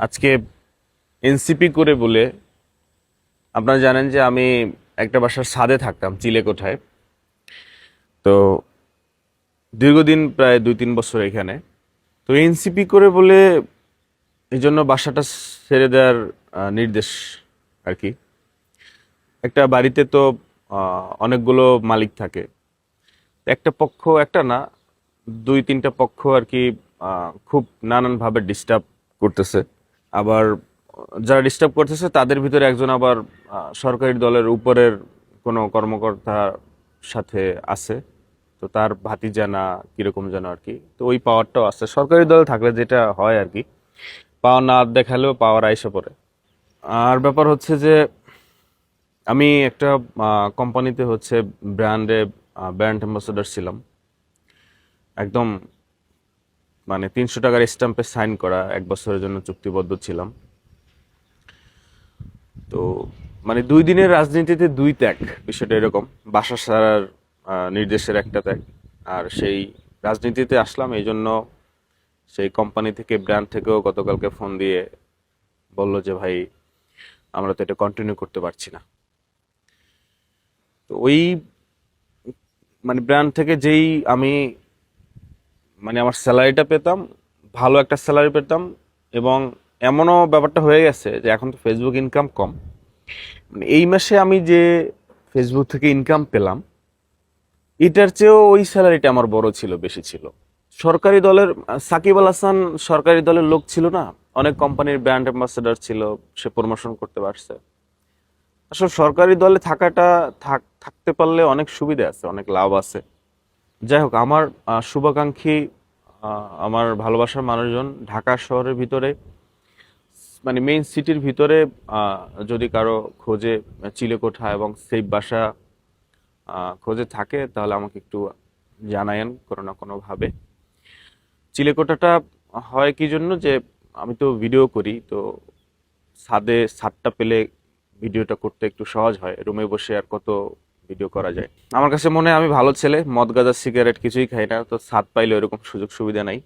আজকে এনসিপি করে বলে আপনারা জানেন যে আমি একটা বাসার ছাদে থাকতাম চিলেকোঠায়। তো দীর্ঘদিন প্রায় 2-3 বছর এখানে। তো এনসিপি করে বলে এই জন্য বাসাটা ছেড়ে দেওয়ার নির্দেশ আর কি। একটা বাড়িতে তো অনেকগুলো মালিক থাকে, একটা পক্ষ একটা না, 2-3টা পক্ষ আর কি খুব নানানভাবে ডিস্টার্ব করতেছে। আবার যারা ডিস্টার্ব করতেছে তাদের ভিতরে একজন আবার সরকারি দলের উপরের কোনো কর্মকর্তার সাথে আছে। তো তার ভাতিজা না কিরকম যেন আর কি। তো ওই পাওয়ারটাও আছে সরকারি দলে থাকলে, যেটা হয় আর কি, পাওয়ার না দেখালেও পাওয়ার আইসা পড়ে। আর ব্যাপার হচ্ছে যে আমি একটা কোম্পানিতে হচ্ছে ব্র্যান্ড অ্যাম্বাসেডর ছিলাম। একদম মানে 300 টাকার স্ট্যাম্পে সাইন করা 1 বছরের জন্য চুক্তিবদ্ধ ছিলাম। তো মানে 2 দিনের রাজনীতিতে 2 ত্যাগ, বিষয়টা এরকম। বাসা ছাড়ার নির্দেশের একটা ত্যাগ। আর সেই রাজনীতিতে আসলাম এই জন্য সেই কোম্পানি থেকে, ব্র্যান্ড থেকেও গতকালকে ফোন দিয়ে বলল যে ভাই, আমরা তো এটা কন্টিনিউ করতে পারছি না। তো ওই মানে ব্র্যান্ড থেকে যেই আমি মানে আমার স্যালারিটা পেতাম, ভালো একটা স্যালারি পেতাম। এবং এমনও ব্যাপারটা হয়ে গেছে যে এখন তো ফেসবুক ইনকাম কম, মানে এই মাসে আমি যে ফেসবুক থেকে ইনকাম পেলাম এটার চেয়েও ওই স্যালারিটা আমার বড় ছিল, বেশি ছিল। সরকারি দলের সাকিব আল হাসান সরকারি দলের লোক ছিল না, অনেক কোম্পানির ব্র্যান্ড অ্যাম্বাসেডর ছিল, সে প্রমোশন করতে পারছে। আসলে সরকারি দলে থাকতে পারলে অনেক সুবিধা আছে, অনেক লাভ আছে। যাই হোক, আমার শুভাকাঙ্ক্ষী, আমার ভালোবাসার মানুষজন ঢাকা শহরের ভিতরে, মানে মেইন সিটির ভিতরে, আহ, যদি কারো খোঁজে চিলেকোঠা এবং সেফ বাসা খোঁজে থাকে তাহলে আমাকে একটু জানায়েন কোনো না কোনো ভাবে। চিলেকোঠাটা হয় কি জন্য যে আমি তো ভিডিও করি, তো ছাদটা পেলে ভিডিওটা করতে একটু সহজ হয়। রুমে বসে আর কত ভিডিও করা যায়। আমার কাছে মনে হয় আমি ভালো ছেলে, মদ গাঁজা সিগারেট কিছুই খাই না, তো ছাদ পাইলে ওরকম সুযোগ সুবিধা নাই।